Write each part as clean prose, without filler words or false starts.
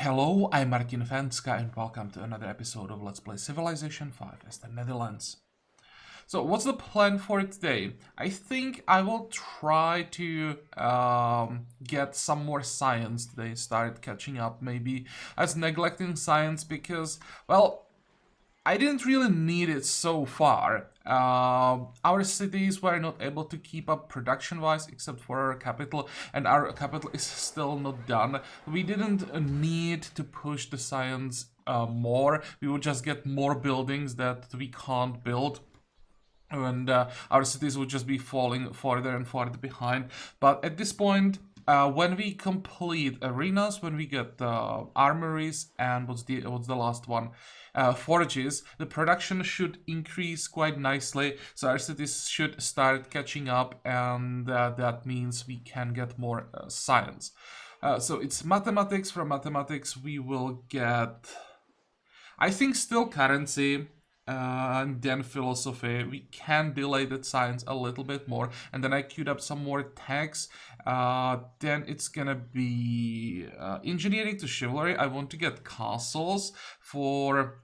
Hello, I'm Martin Fencka and welcome to another episode of Let's Play Civilization 5 as the Netherlands. So what's the plan for today? I think I will try to get some more science today, start catching up maybe as neglecting science because, well, I didn't really need it so far. Our cities were not able to keep up production-wise except for our capital, and our capital is still not done. We didn't need to push the science more. We would just get more buildings that we can't build. And our cities would just be falling farther and farther behind. But at this point, when we complete arenas, when we get armories, and what's the last one? Forages, the production should increase quite nicely, so our cities should start catching up, and that means we can get more science. So it's mathematics. From mathematics we will get, I think, still currency, and then philosophy. We can delay that science a little bit more, and then I queued up some more tags. Then it's gonna be engineering to chivalry. I want to get castles for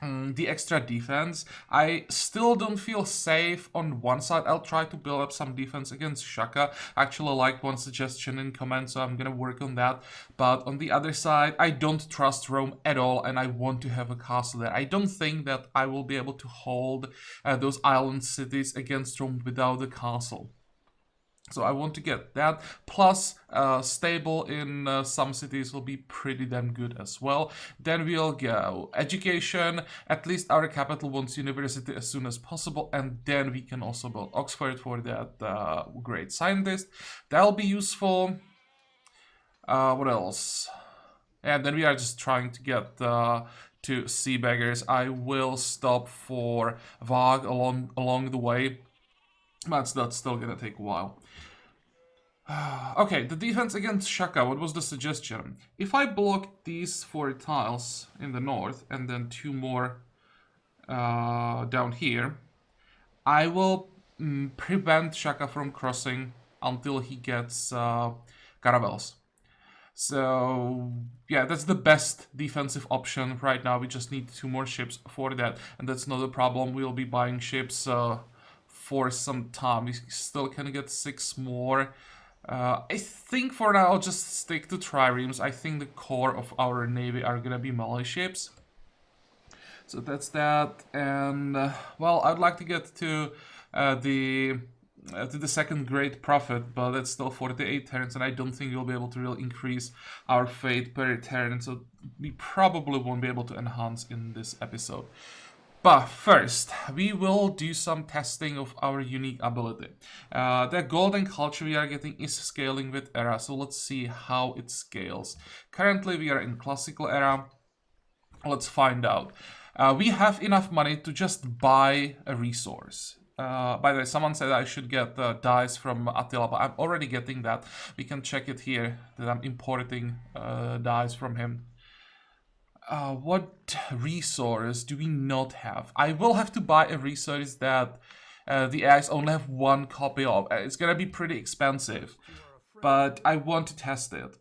the extra defense. I still don't feel safe on one side. I'll try to build up some defense against Shaka. I actually liked one suggestion in comment, so I'm gonna work on that. But on the other side, I don't trust Rome at all, and I want to have a castle there. I don't think that I will be able to hold those island cities against Rome without the castle. So I want to get that, plus stable in some cities will be pretty damn good as well. Then we'll go education. At least our capital wants university as soon as possible, and then we can also build Oxford for that great scientist. That'll be useful. What else? And then we are just trying to get to sea beggars. I will stop for Vag along the way, but that's still gonna take a while. Okay, the defense against Shaka, what was the suggestion? If I block these 4 tiles in the north and then 2 more down here, I will prevent Shaka from crossing until he gets caravels. So yeah, that's the best defensive option right now. We just need 2 more ships for that, and that's not a problem. We'll be buying ships for some time. We still can get 6 more. I think for now I'll just stick to triremes. I think the core of our navy are gonna be melee ships. So that's that, and well, I'd like to get to the second great profit, but that's still 48 turns, and I don't think we'll be able to really increase our fate per turn, so we probably won't be able to enhance in this episode. But first, we will do some testing of our unique ability. The golden culture we are getting is scaling with era, so let's see how it scales. Currently we are in classical era. Let's find out. We have enough money to just buy a resource. By the way, someone said I should get dyes from Attila, but I'm already getting that. We can check it here, that I'm importing dyes from him. What resource do we not have? I will have to buy a resource that the AIs only have 1 copy of. It's gonna be pretty expensive, but I want to test it.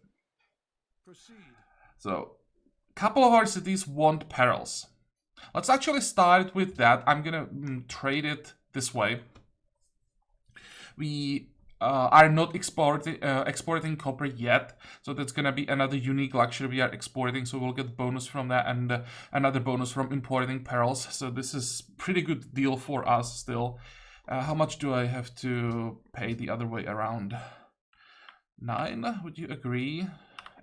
So, a couple of our cities want perils. Let's actually start with that. I'm gonna trade it this way. We are not exporting copper yet, so that's gonna be another unique luxury we are exporting, so we'll get bonus from that, and another bonus from importing perils, so this is pretty good deal for us still. How much do I have to pay the other way around? 9, would you agree?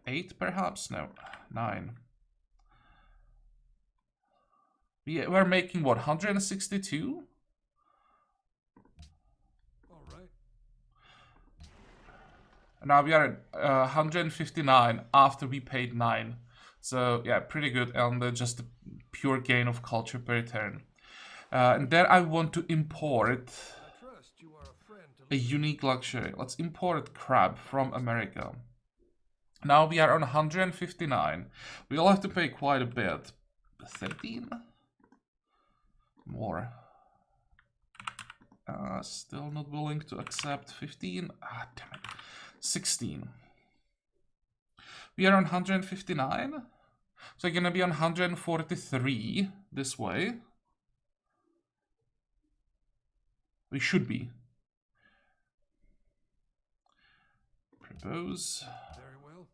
8 perhaps? No, 9. We're making what, 162? Now we are at 159 after we paid 9. So yeah, pretty good, and just a pure gain of culture per turn. And then I want to import a unique luxury. Let's import crab from America. Now we are on 159. We'll have to pay quite a bit. 13? More. Still not willing to accept 15. Ah, damn it. 16. We are on 159. So we're gonna be on 143 this way. We should be. Propose. Very well.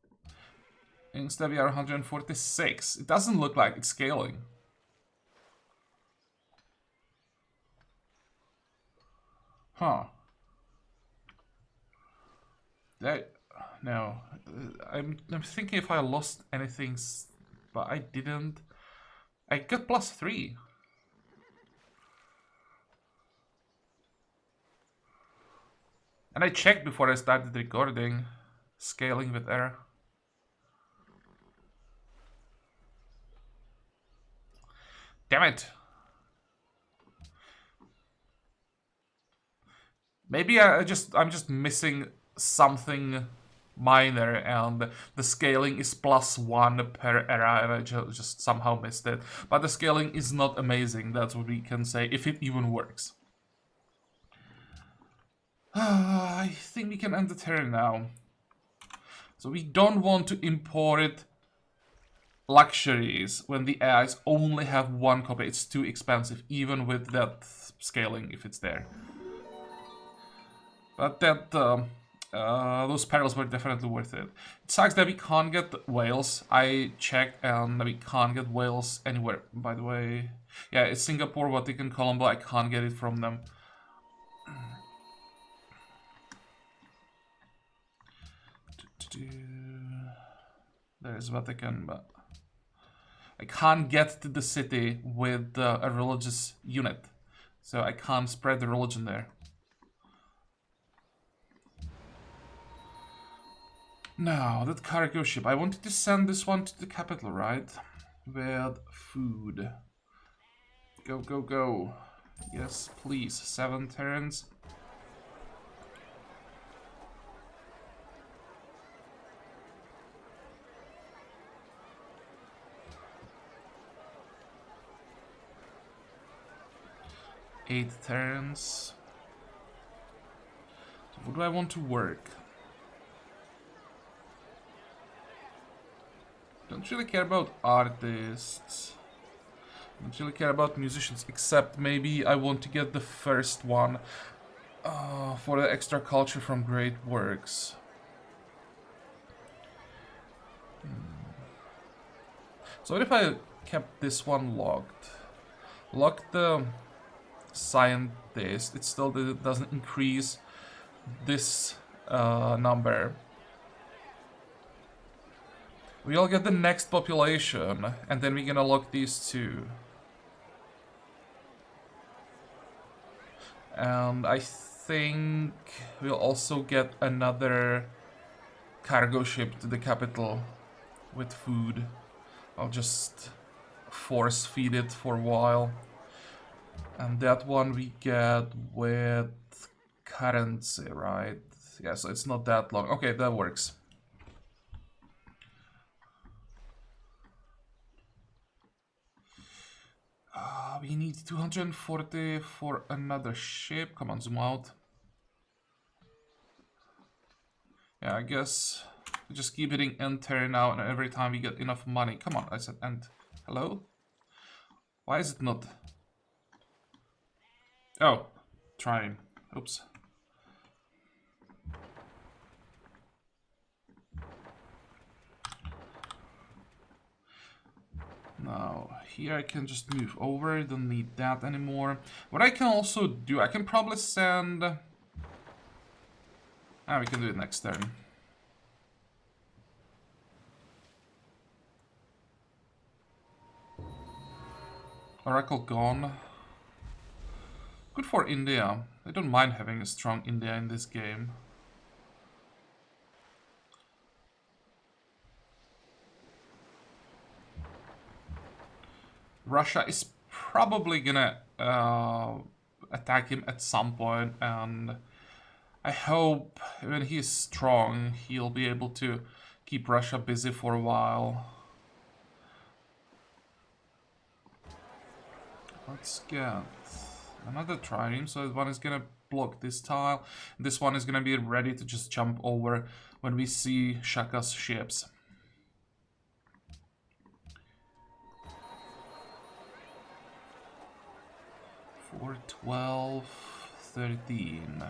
Instead we are 146. It doesn't look like it's scaling. Huh. No. I'm thinking if I lost anything, but I didn't. I got +3. And I checked before I started recording. Scaling with error. Damn it. Maybe I'm just missing something minor, and the scaling is +1 per era, and I just somehow missed it. But the scaling is not amazing, that's what we can say, if it even works. I think we can end the turn now. So we don't want to import luxuries when the AIs only have 1 copy. It's too expensive, even with that scaling, if it's there. But that those perils were definitely worth it. It sucks that we can't get whales. I checked and we can't get whales anywhere. By the way, yeah, it's Singapore, Vatican, Colombo. I can't get it from them. There's Vatican, but I can't get to the city with a religious unit, so I can't spread the religion there. Now, that cargo ship. I wanted to send this one to the capital, right? With food. Go, go, go. Yes, please. 7 turns. Eight turns. So what do I want to work? Don't really care about artists. Don't really care about musicians, except maybe I want to get the first one for the extra culture from great works. So what if I kept this one locked? Lock the scientist. It still doesn't increase this number. We'll get the next population, and then we're gonna lock these two. And I think we'll also get another cargo ship to the capital with food. I'll just force feed it for a while. And that one we get with currency, right? Yeah, so it's not that long. Okay, that works. We need 240 for another ship. Come on, zoom out. Yeah, I guess we just keep hitting enter now, and every time we get enough money. Come on, I said end. Hello? Why is it not? Oh, trying. Oops. Now, here I can just move over, don't need that anymore. What I can also do, I can probably send... we can do it next turn. Oracle gone. Good for India. I don't mind having a strong India in this game. Russia is probably gonna attack him at some point, and I hope when he's strong, he'll be able to keep Russia busy for a while. Let's get another trireme, so one is gonna block this tile. This one is gonna be ready to just jump over when we see Shaka's ships. 4, 12, 13,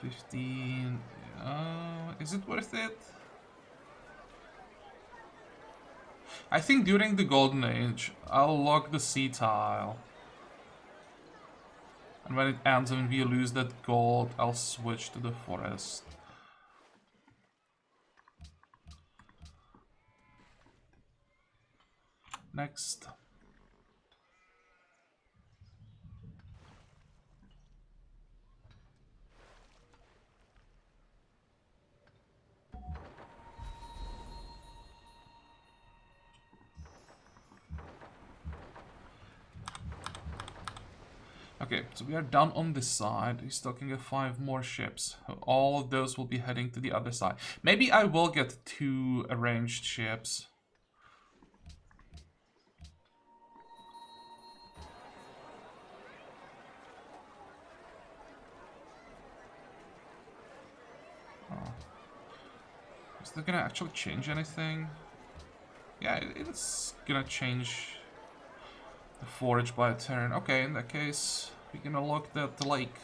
15. Is it worth it? I think during the Golden Age, I'll lock the sea tile. And when it ends and we lose that gold, I'll switch to the forest. Next. Okay, so we are done on this side. He's still can get 5 more ships. All of those will be heading to the other side. Maybe I will get 2 arranged ships. Oh. Is that gonna actually change anything? Yeah, it's gonna change the forage by a turn. Okay, in that case, we're gonna look at the lake.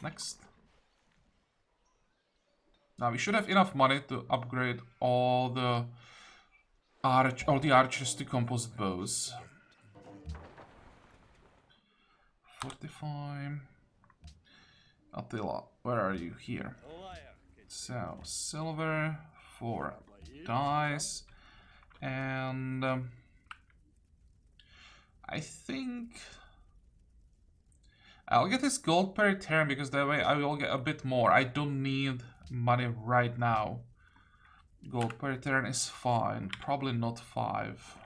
Next. Now we should have enough money to upgrade all the archers to composite bows. 45. Attila, where are you? Here. So, silver, 4 dice, and I think I'll get this gold per turn because that way I will get a bit more. I don't need money right now. Gold per turn is fine, probably not 5.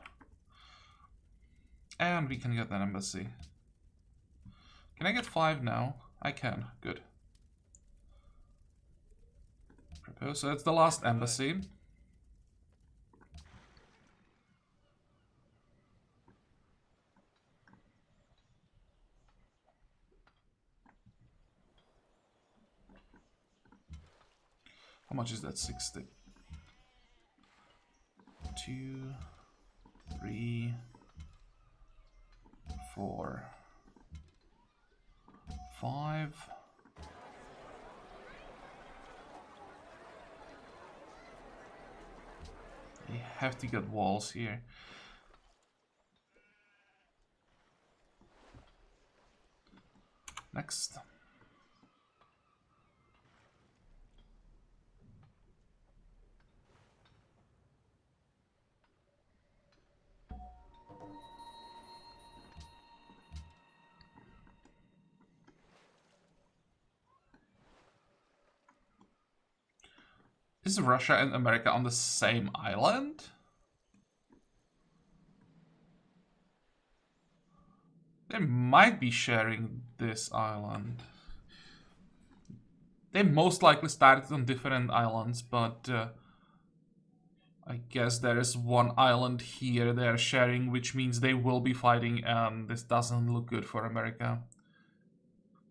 And we can get an embassy. Can I get 5 now? I can, good. So it's the last embassy. How much is that? 60. 2, 3, 4, 5. You have to get walls here. Next. Is Russia and America on the same island? They might be sharing this island. They most likely started on different islands, but I guess there is one island here they're sharing, which means they will be fighting, and this doesn't look good for America.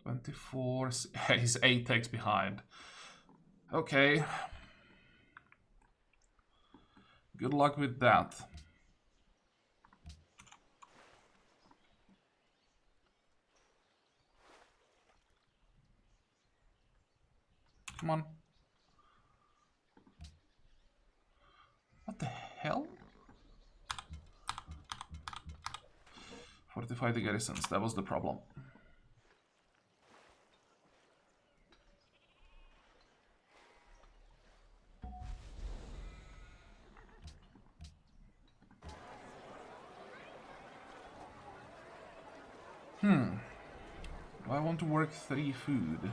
24, he's 8 takes behind. Okay. Good luck with that. Come on. What the hell? Fortify the garrisons, that was the problem. I want to work 3 food.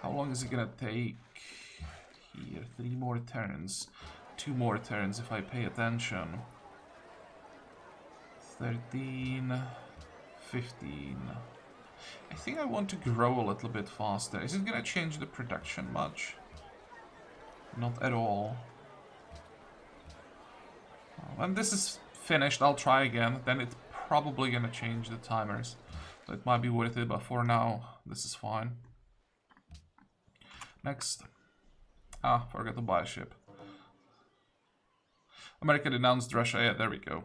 How long is it gonna take? Here, 3 more turns. 2 more turns if I pay attention. 13, 15. I think I want to grow a little bit faster. Is it gonna change the production much? Not at all. When this is finished, I'll try again. Then it's probably gonna change the timers. So it might be worth it, but for now, this is fine. Next. Ah, forgot to buy a ship. America denounced Russia. Yeah, there we go.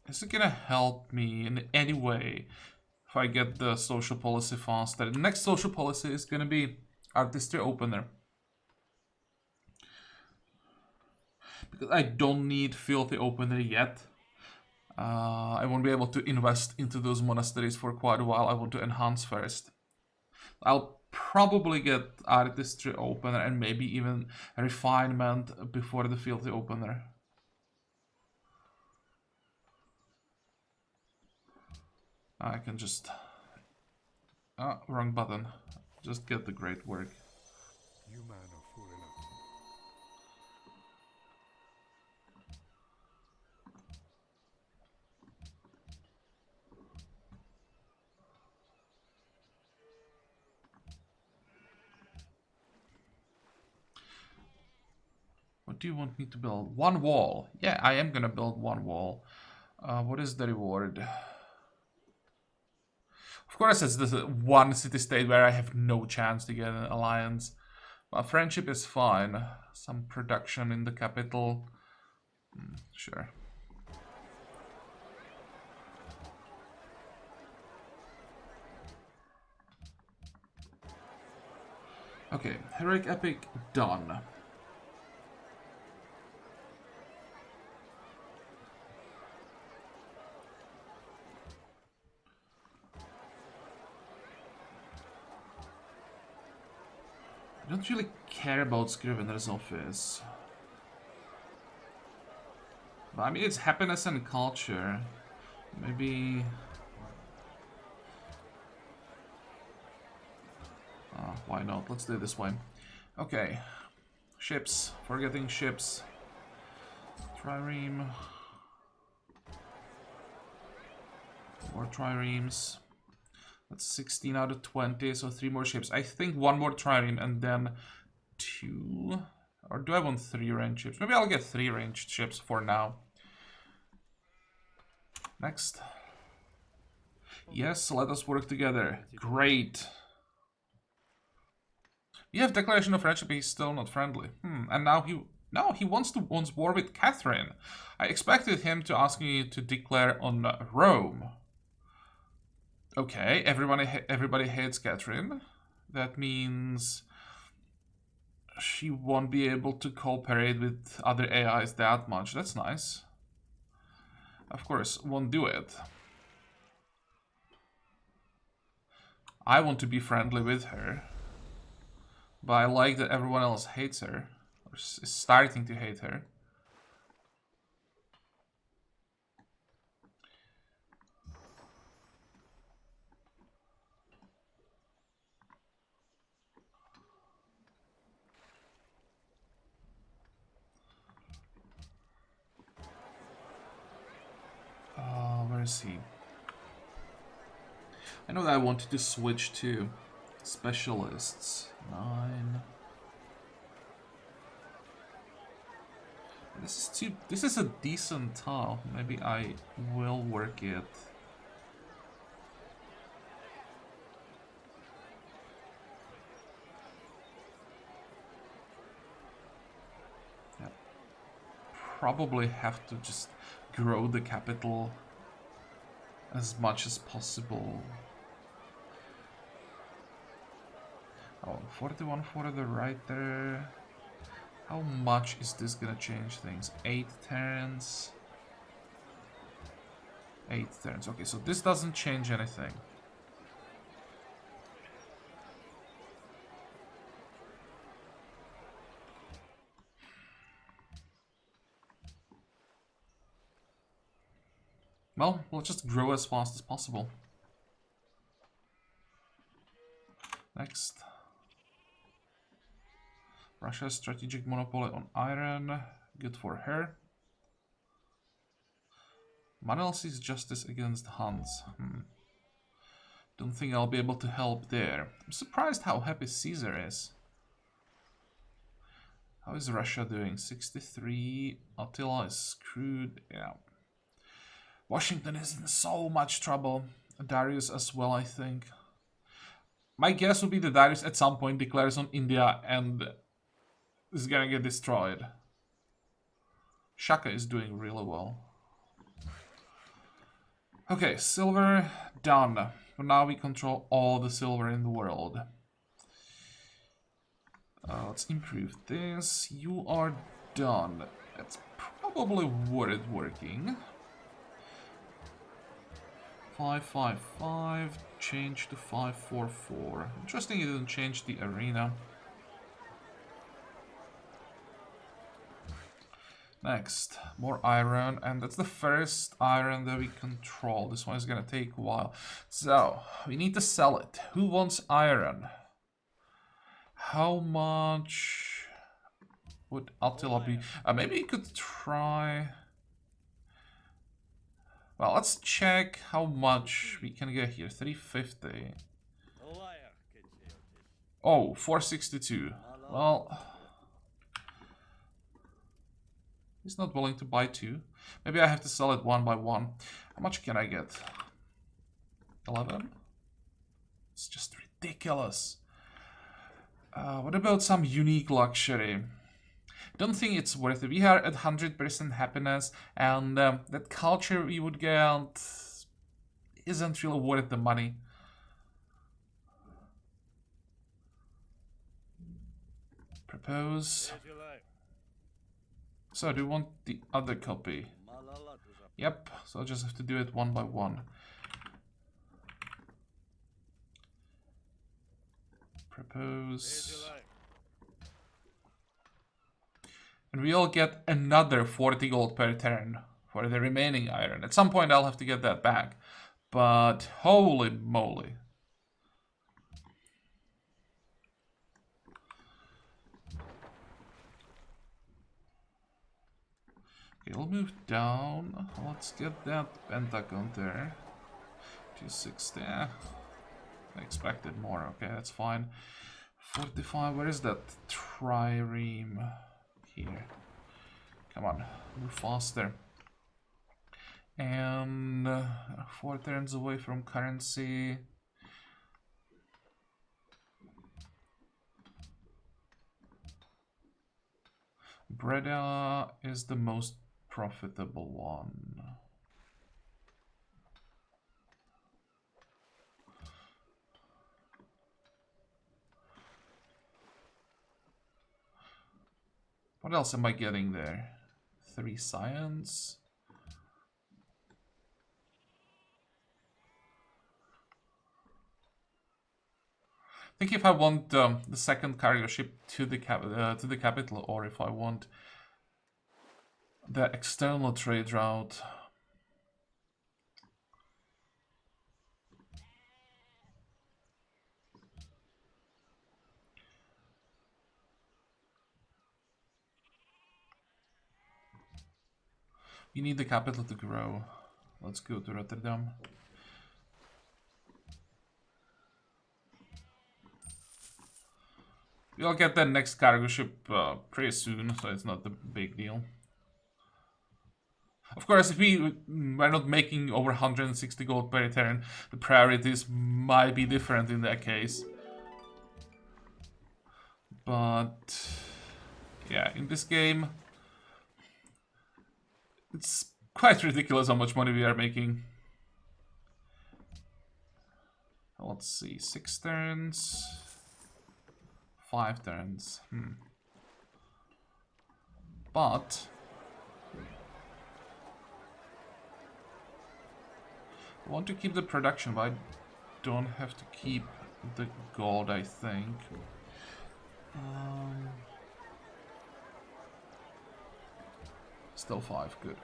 Is it gonna help me in any way if I get the social policy faster? The next social policy is gonna be artistry opener. Because I don't need filthy opener yet. I won't be able to invest into those monasteries for quite a while. I want to enhance first. I'll probably get artistry opener and maybe even refinement before the filthy opener. I can just... wrong button. Just get the great work. You man are fool enough. What do you want me to build? One wall. Yeah, I am gonna build one wall. What is the reward? Of course, it's this one city-state where I have no chance to get an alliance. But friendship is fine. Some production in the capital. Sure. Okay, heroic epic done. I don't really care about Scrivener's office. But I mean, it's happiness and culture. Maybe... why not? Let's do it this way. Okay. Ships. Forgetting ships. Trireme. More triremes. That's 16 out of 20, so 3 more ships. I think 1 more trireme and then 2... Or do I want 3 ranged ships? Maybe I'll get 3 ranged ships for now. Next. Yes, let us work together. Great. You have declaration of friendship, he's still not friendly. And now he wants war with Catherine. I expected him to ask me to declare on Rome. Okay, everybody hates Catherine. That means she won't be able to cooperate with other AIs that much. That's nice. Of course, won't do it. I want to be friendly with her. But I like that everyone else hates her. Or is starting to hate her. Where is he? I know that I wanted to switch to specialists. 9. This is a decent tile. Maybe I will work it. Yeah. Probably have to just grow the capital as much as possible. Oh, 41 for the right there. How much is this gonna change things? 8 turns. 8 turns. Okay, so this doesn't change anything. Well, we'll just grow as fast as possible. Next. Russia's strategic monopoly on iron. Good for her. Manuel sees justice against Hans. Don't think I'll be able to help there. I'm surprised how happy Caesar is. How is Russia doing? 63. Attila is screwed. Yeah. Washington is in so much trouble. Darius as well, I think. My guess would be that Darius at some point declares on India and is gonna get destroyed. Shaka is doing really well. Okay, silver done. But now we control all the silver in the world. Let's improve this. You are done. That's probably worth working. 555, change to 544. Interesting it didn't change the arena. Next, more iron, and that's the first iron that we control. This one is gonna take a while. So, we need to sell it. Who wants iron? How much would Attila be? Maybe you could try... Well, let's check how much we can get here. 350. Oh, 462. Well... He's not willing to buy two. Maybe I have to sell it one by one. How much can I get? 11? It's just ridiculous. What about some unique luxury? Don't think it's worth it. We are at 100% happiness, and that culture we would get isn't really worth the money. Propose. So, do you want the other copy? Yep, so I just have to do it one by one. Propose. And we'll get another 40 gold per turn for the remaining iron. At some point I'll have to get that back. But holy moly. Okay, we'll move down. Let's get that pentagon there. 260. I expected more. Okay, that's fine. 45. Where is that trireme? Here. Come on, move faster. And 4 turns away from currency. Breda is the most profitable one. What else am I getting there? 3 science. I think if I want the second cargo ship to the capital, or if I want the external trade route. We need the capital to grow. Let's go to Rotterdam. We'll get the next cargo ship pretty soon, so it's not a big deal. Of course, if we are not making over 160 gold per turn, the priorities might be different in that case. But yeah, in this game, it's quite ridiculous how much money we are making. Let's see, 6 turns, 5 turns. But I want to keep the production, but I don't have to keep the gold, I think. Still 5, good.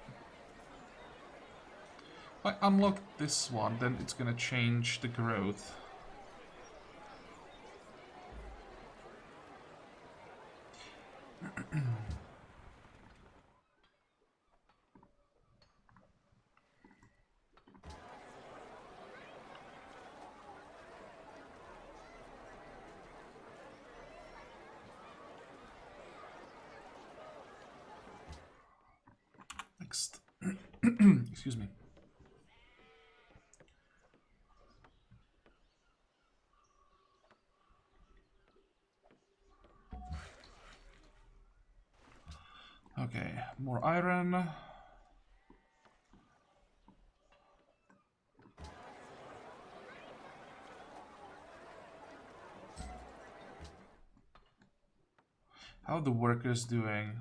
If I unlock this one, then it's gonna change the growth. Next. Excuse me. Okay, more iron. How are the workers doing?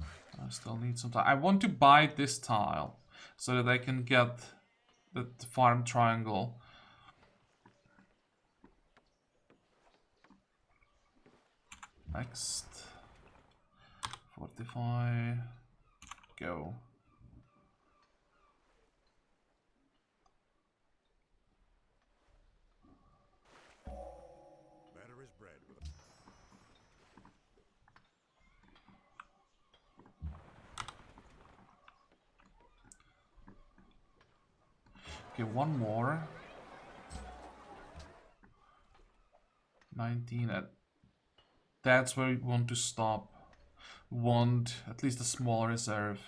I still need some time. I want to buy this tile so that I can get the farm triangle. Next. Fortify. Go. Better is bread with Okay, one more. 19 at... That's where we want to stop. Want at least a small reserve.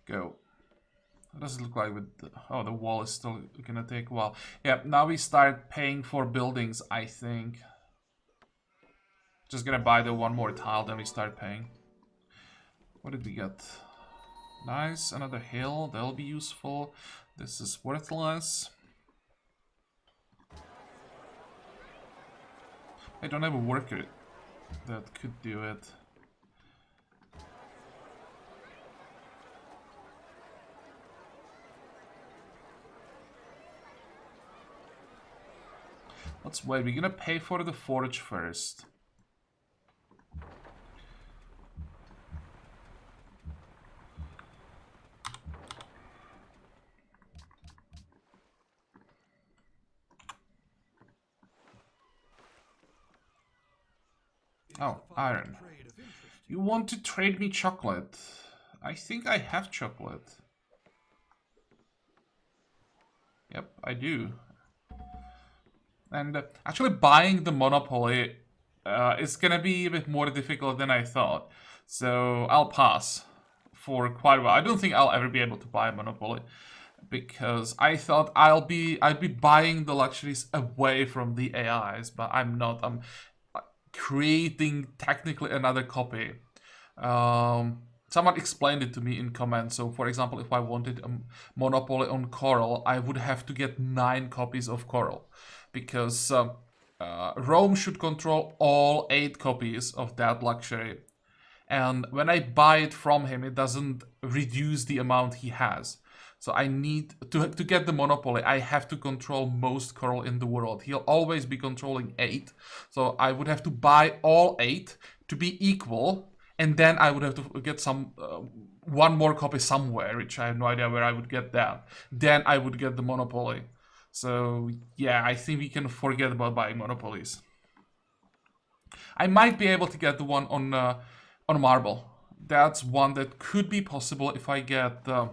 Go. What does it look like with the... Oh, the wall is still gonna take a while. Yeah, now we start paying for buildings, I think. Just gonna buy the one more tile, then we start paying. What did we get? Nice, another hill, that'll be useful. This is worthless. I don't have a worker that could do it. Let's wait, we're gonna pay for the forge first. Oh, iron. You want to trade me chocolate? I think I have chocolate. Yep, I do. And actually buying the monopoly is gonna be a bit more difficult than I thought. So I'll pass for quite a while. I don't think I'll ever be able to buy a monopoly because I thought I'd be buying the luxuries away from the AIs, but I'm not. I'm creating technically another copy. Someone explained it to me in comments. So for example, if I wanted a monopoly on coral, I would have to get 9 copies of coral because Rome should control all 8 copies of that luxury. And when I buy it from him, it doesn't reduce the amount he has. So I need to get the monopoly. I have to control most coral in the world. He'll always be controlling 8. So I would have to buy all 8 to be equal. And then I would have to get some one more copy somewhere, which I have no idea where I would get that. Then I would get the monopoly. So yeah, I think we can forget about buying monopolies. I might be able to get the one on marble. That's one that could be possible if I get the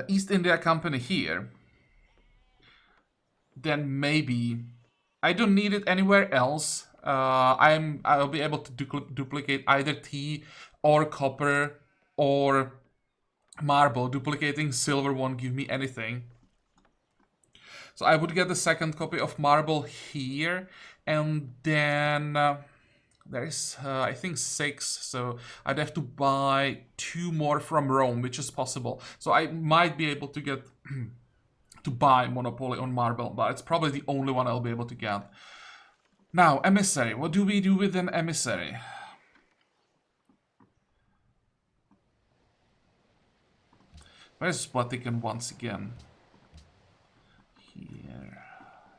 East India Company here. Then maybe I don't need it anywhere else. I'll be able to duplicate either tea or copper or marble. Duplicating silver won't give me anything. So I would get the second copy of marble here, and then there's I think 6. So I'd have to buy 2 more from Rome, which is possible. So I might be able to get to buy monopoly on marble, but it's probably the only one I'll be able to get. Now, emissary. What do we do with an emissary? Where's Vatican once again? Here.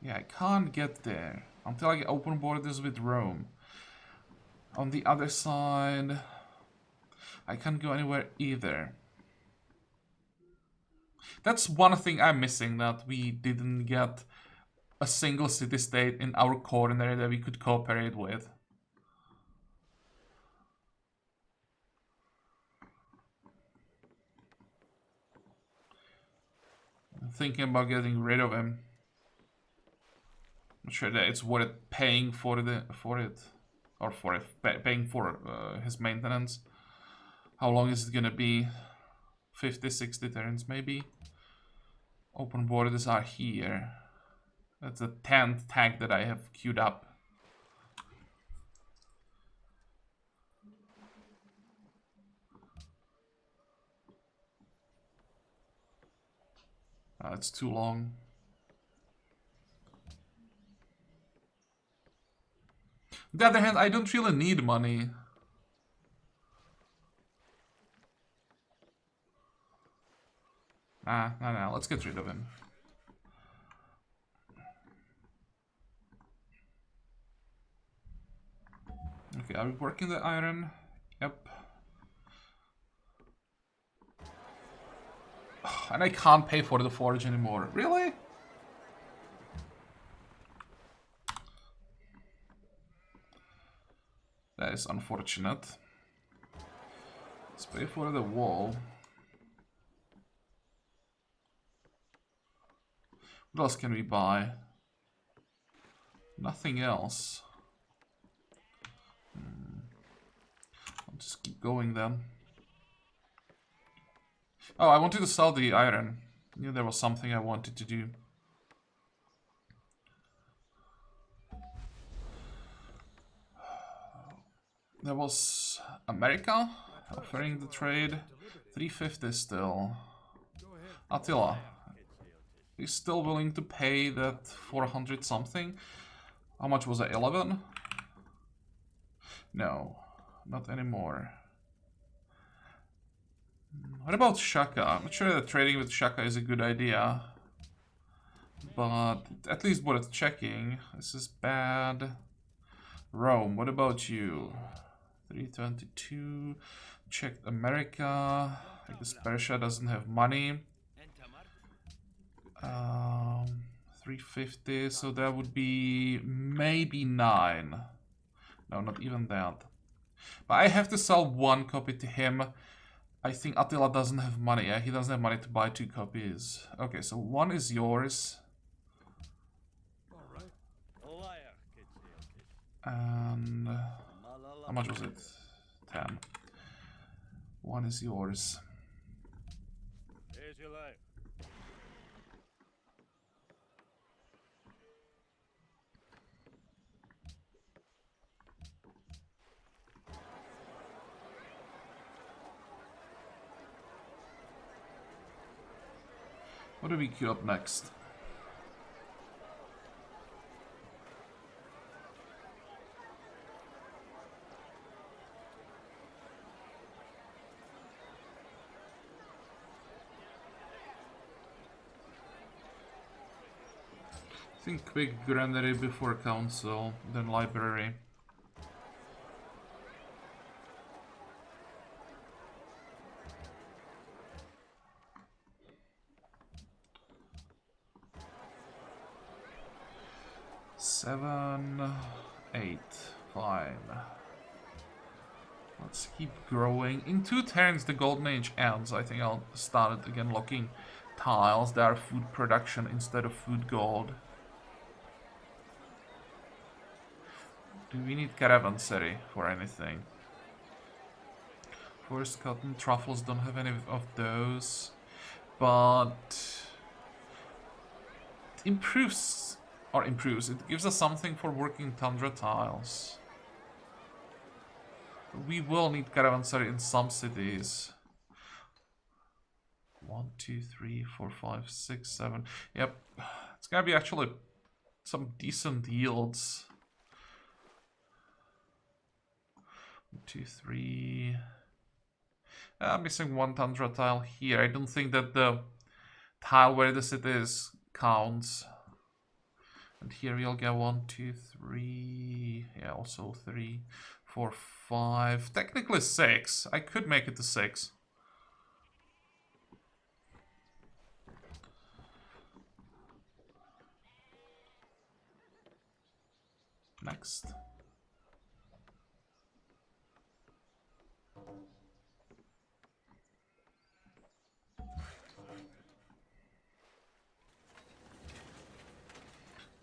Yeah, I can't get there until I get open borders with Rome. On the other side, I can't go anywhere either. That's one thing I'm missing, that we didn't get a single city-state in our corner that we could cooperate with. I'm thinking about getting rid of him. Not sure that it's worth paying for it, paying for his maintenance. How long is it gonna be? 50, 60 turns maybe. Open borders are here. That's the 10th tank that I have queued up. It's too long. On the other hand, I don't really need money. Nah, let's get rid of him. Okay, are we working the iron? Yep. And I can't pay for the forge anymore. Really? That is unfortunate. Let's pay for the wall. What else can we buy? Nothing else. I'll just keep going then. Oh, I wanted to sell the iron. I knew there was something I wanted to do. There was America offering the trade. 350 still. Attila. He's still willing to pay that 400 something. How much was it? 11? No, not anymore. What about Shaka? I'm not sure that trading with Shaka is a good idea. But at least worth checking. This is bad. Rome, what about you? 322. Checked America. I guess Persia doesn't have money. 350, so that would be maybe 9. No, not even that. But I have to sell 1 copy to him. I think Attila doesn't have money. Yeah, he doesn't have money to buy 2 copies. Okay, so 1 is yours. And how much was it? 10. 1 is yours. Here's your life. What do we queue up next? I think quick granary before council, then library. Seven, 8, fine. Let's keep growing. In 2 turns the golden age ends. I think I'll start again locking tiles that are food production instead of food gold. Do we need caravanserai for anything? Forest cotton truffles, don't have any of those. But it improves, it gives us something for working tundra tiles. We will need caravanserai in some cities. 1, 2, 3, 4, 5, 6, 7. Yep, it's gonna be actually some decent yields. 1, 2, 3. I'm missing 1 tundra tile here. I don't think that the tile where the city is counts. And here we'll get 1, 2, 3. Yeah, also 3, 4, 5. Technically 6. I could make it to 6. Next.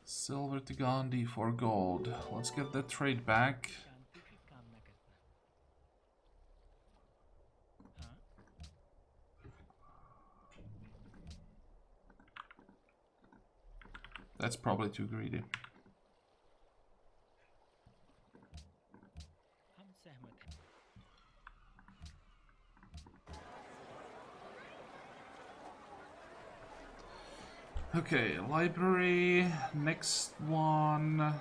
Silver to Gandhi for gold. Let's get that trade back. That's probably too greedy. Okay, library, next one.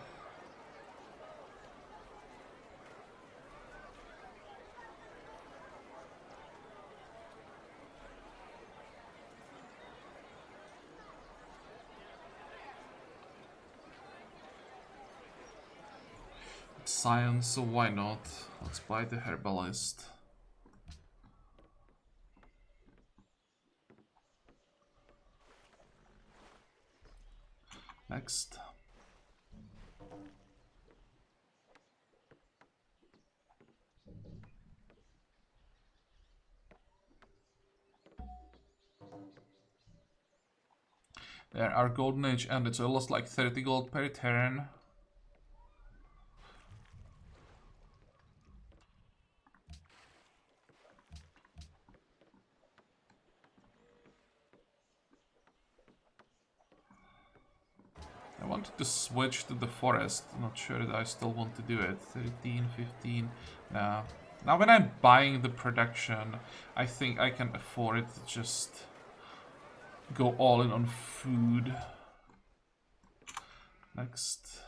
Science, so why not? Let's buy the herbalist. Next. There, our golden age ended, so I lost like 30 gold per turn. I wanted to switch to the forest. Not sure that I still want to do it. 13, 15. Nah. Now when I'm buying the production, I think I can afford it to just go all in on food. Next.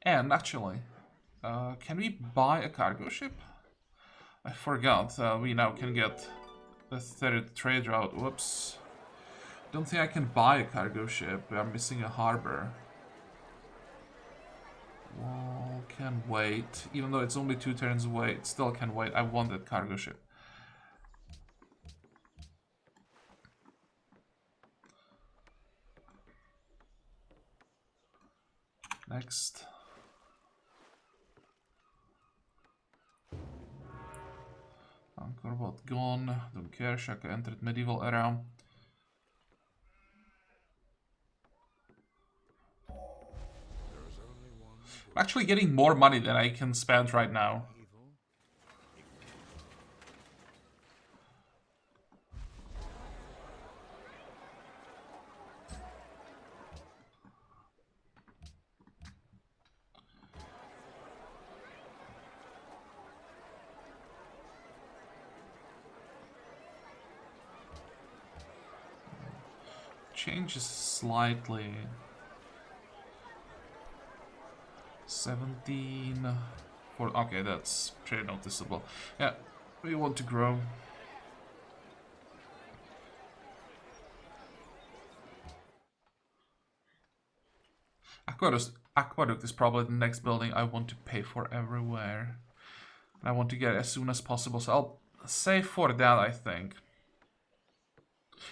And actually, can we buy a cargo ship? I forgot. We now can get the third trade route. Whoops. Don't think I can buy a cargo ship. I'm missing a harbor. Wall can wait. Even though it's only 2 turns away, it still can wait. I want that cargo ship. Next. Angkor gone. Don't care. Shaka entered medieval era. I'm actually getting more money than I can spend right now. Changes slightly. 17 for okay, that's pretty noticeable. Yeah, we want to grow. Aqueduct is probably the next building I want to pay for everywhere. And I want to get it as soon as possible, so I'll save for that, I think.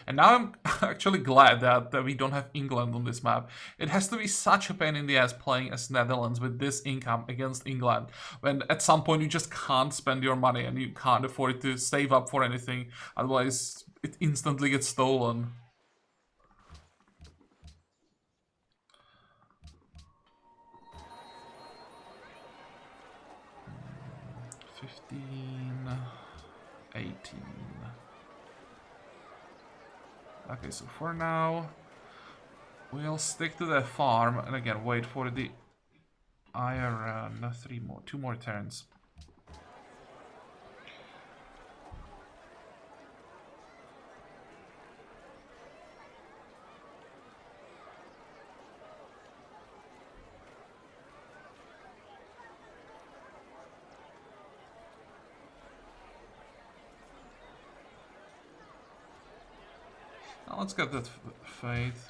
And now I'm actually glad that we don't have England on this map. It has to be such a pain in the ass playing as Netherlands with this income against England, when at some point you just can't spend your money and you can't afford to save up for anything, otherwise it instantly gets stolen. $15, $18. Okay, so for now, we'll stick to the farm and again wait for the iron. 2 more turns. Now let's get that faith.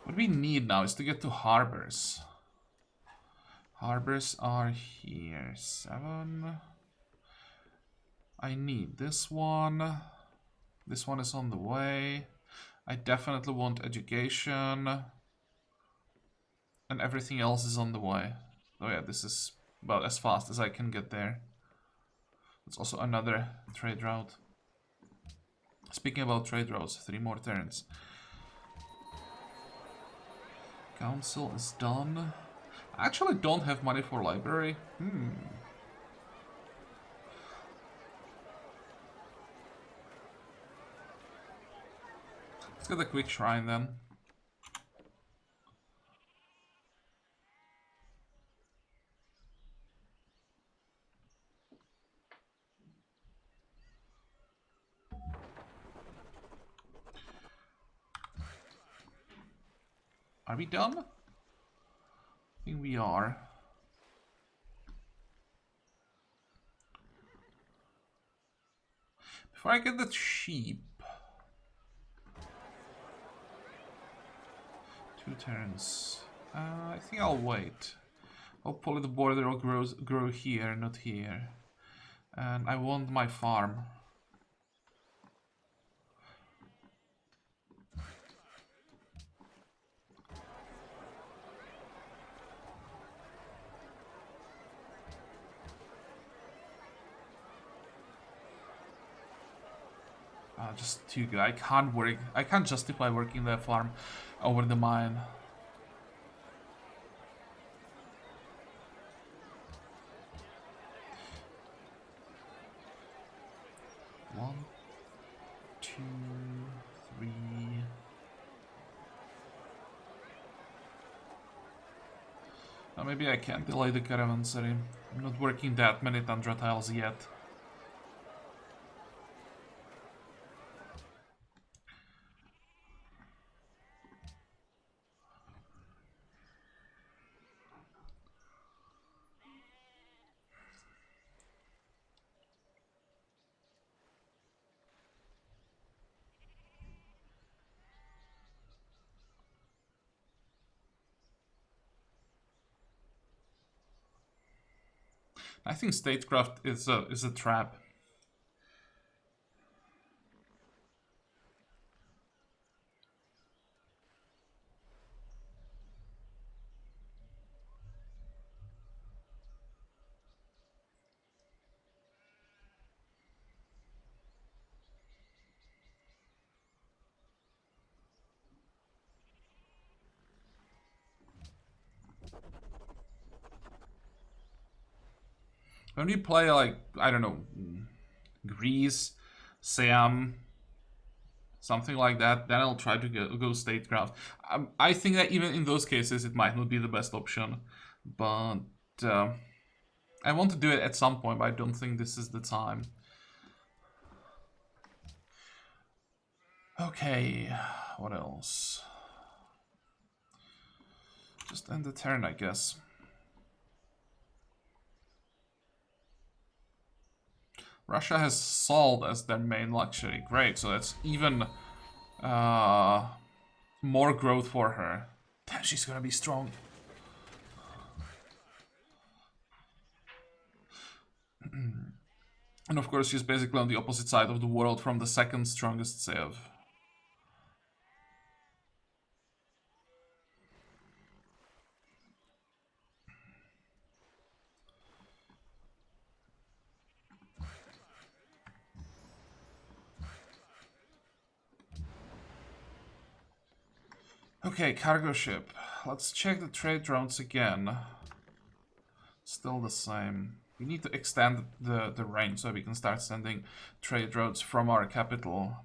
What we need now is to get to harbors. Harbors are here. 7. I need this one. This one is on the way. I definitely want education. And everything else is on the way. Oh yeah, this is about as fast as I can get there. It's also another trade route. Speaking about trade routes, 3 more turns. Council is done. I actually don't have money for library. Let's get a quick shrine then. Are we done? I think we are. Before I get the sheep. 2 turns. I think I'll wait. Hopefully the border will grow here, not here. And I want my farm. Just too good. I can't justify working the farm over the mine. One, 2, 3. Maybe I can't delay the caravanserai. I'm not working that many tundra tiles yet. I think statecraft is a trap. When you play like, I don't know, Greece, Siam, something like that, then I'll try to go statecraft. I think that even in those cases it might not be the best option, but I want to do it at some point, but I don't think this is the time. Okay, what else? Just end the turn, I guess. Russia has salt as their main luxury. Great, so that's even more growth for her. Damn, she's gonna be strong. And of course, she's basically on the opposite side of the world from the second strongest Sev. Okay, cargo ship. Let's check the trade routes again. Still the same. We need to extend the range so we can start sending trade routes from our capital.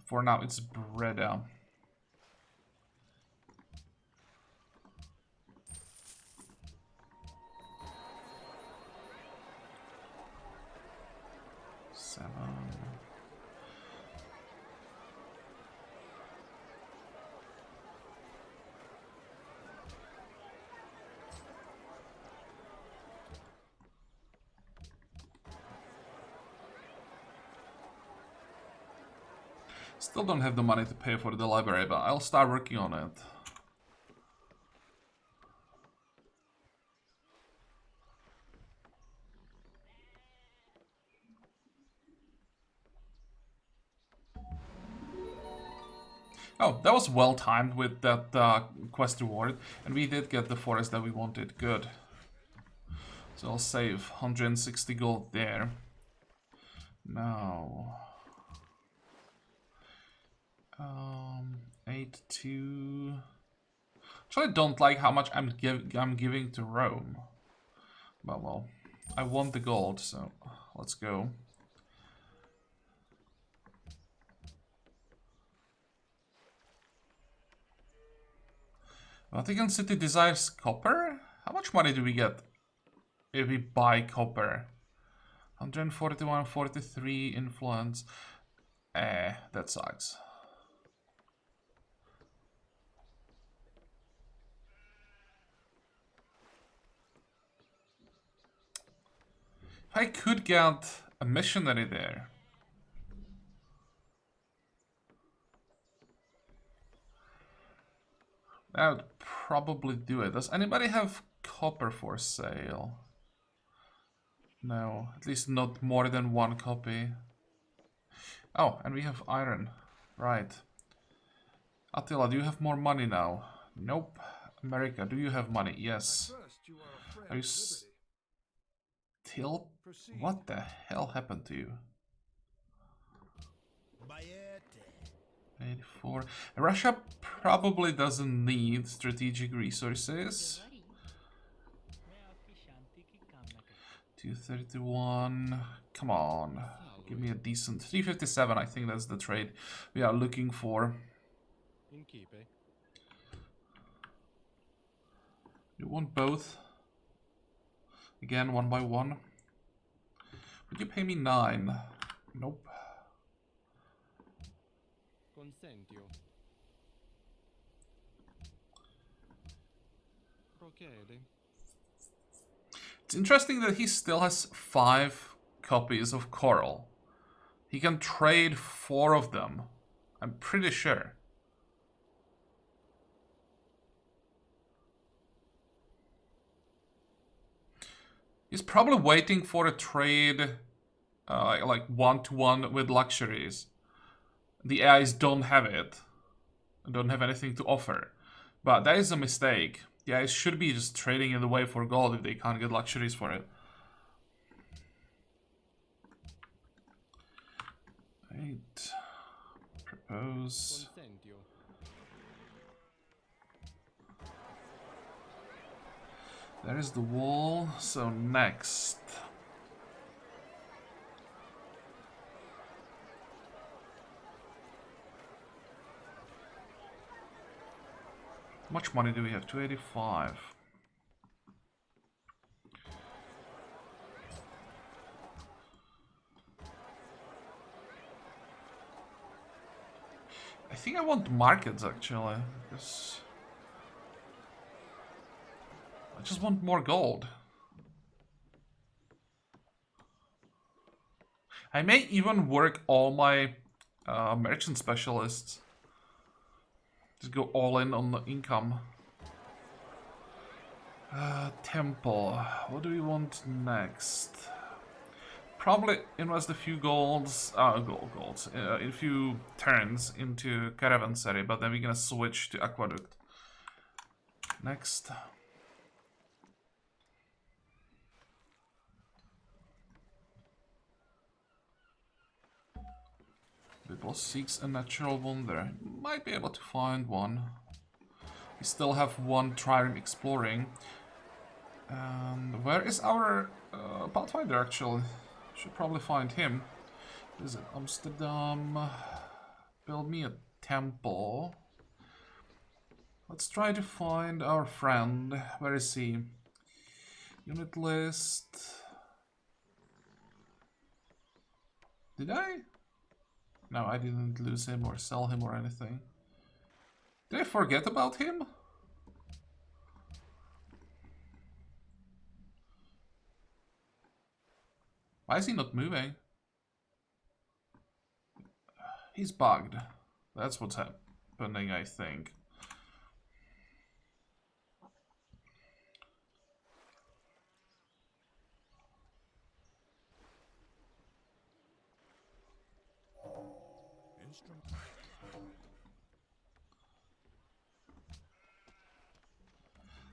For now, it's Breda. Still don't have the money to pay for the library, but I'll start working on it. Oh, that was well timed with that quest reward, and we did get the forest that we wanted. Good. So I'll save 160 gold there. Now, 8-2. Actually, I don't like how much I'm giving to Rome. But well, I want the gold, so let's go. Vatican City desires copper? How much money do we get if we buy copper? 141, 43 influence. That sucks. If I could get a missionary there. That would probably do it. Does anybody have copper for sale? No, at least not more than one copy. Oh, and we have iron. Right. Attila, do you have more money now? Nope. America, do you have money? Yes. Are you still... What the hell happened to you? 84. Russia probably doesn't need strategic resources. 231. Come on. Give me a decent 357. I think that's the trade we are looking for. You want both? Again, one by one. Would you pay me 9? Nope. It's interesting that he still has 5 copies of coral. He can trade 4 of them. I'm pretty sure. He's probably waiting for a trade like one-to-one with luxuries. The AIs don't have it. Don't have anything to offer. But that is a mistake. The AIs should be just trading it away for gold if they can't get luxuries for it. 8. Propose. There is the wall. So next. How much money do we have? 285. I think I want markets actually, because I just want more gold. I may even work all my merchant specialists. Just go all in on the income. Temple. What do we want next? Probably invest a few golds, in a few turns into caravanserai, but then we're gonna switch to aqueduct. Next. People seeks a natural wonder. Might be able to find one. We still have one trireme exploring. And where is our pathfinder actually? Should probably find him. Is it Amsterdam? Build me a temple. Let's try to find our friend. Where is he? Unit list. Did I? No, I didn't lose him or sell him or anything. Did I forget about him? Why is he not moving? He's bugged. That's what's happening, I think.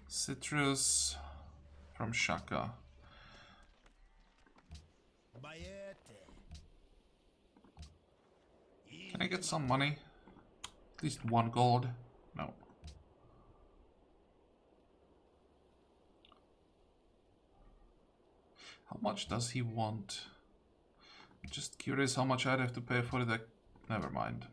Citrus from Shaka. Can I get some money? At least 1 gold? No. How much does he want? I'm just curious how much I'd have to pay for the... Never mind.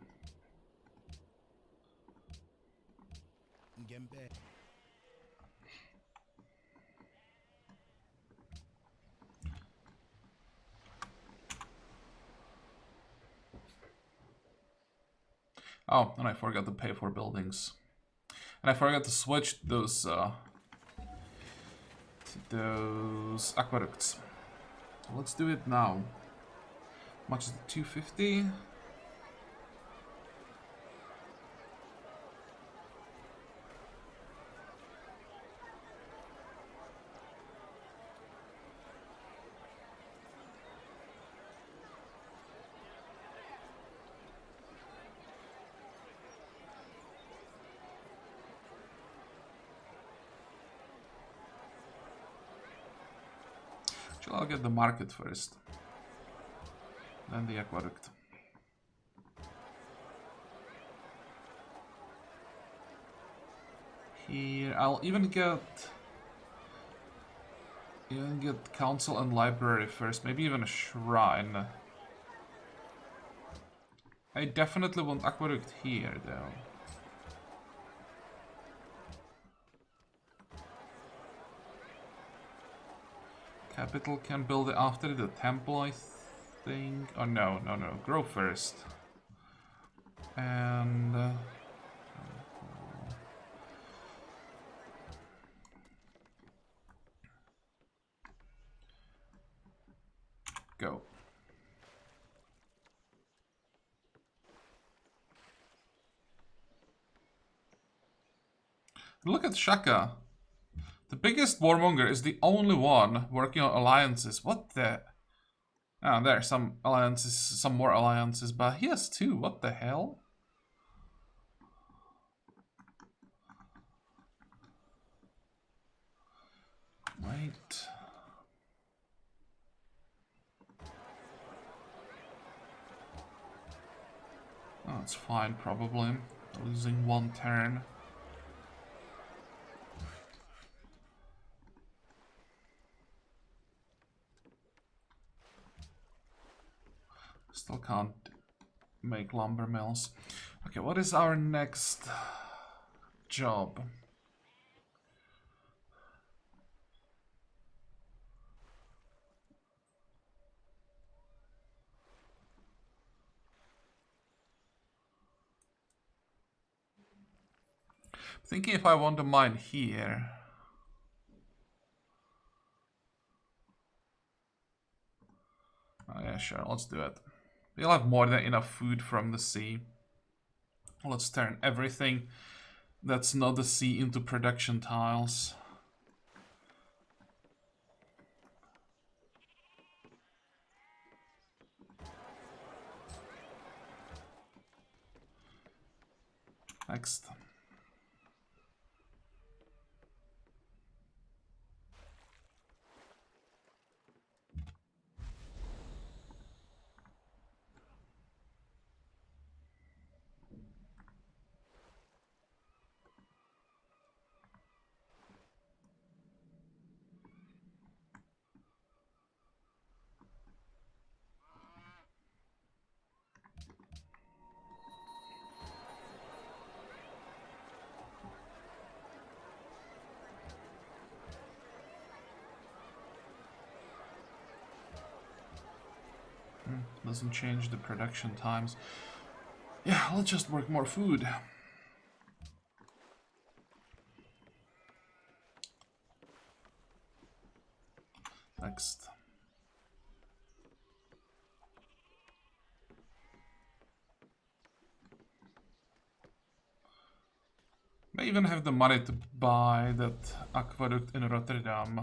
Oh, and I forgot to pay for buildings. And I forgot to switch those aqueducts. Let's do it now. How much is it? 250? I'll get the market first, then the aqueduct. Here, I'll even get council and library first, maybe even a shrine. I definitely want aqueduct here, though. Capital can build it after the temple, I think. Oh, no. Grow first. And... go. Look at Shaka. The biggest warmonger is the only one working on alliances. What the... Ah, there are some alliances, some more alliances, but he has 2. What the hell? Wait. Oh, it's fine, probably. Losing 1 turn. Still can't make lumber mills. Okay, what is our next job? Thinking if I want to mine here. Oh yeah, sure, let's do it. We'll have more than enough food from the sea. Let's turn everything that's not the sea into production tiles. Next. Doesn't change the production times. Yeah, let's just work more food. Next. May even have the money to buy that aqueduct in Rotterdam.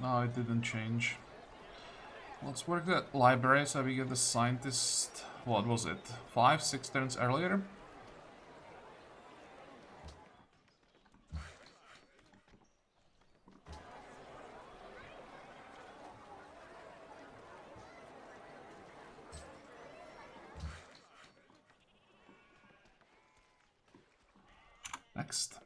No, it didn't change. Let's work the library so we get the scientist. What was it? 5, 6 turns earlier? Next.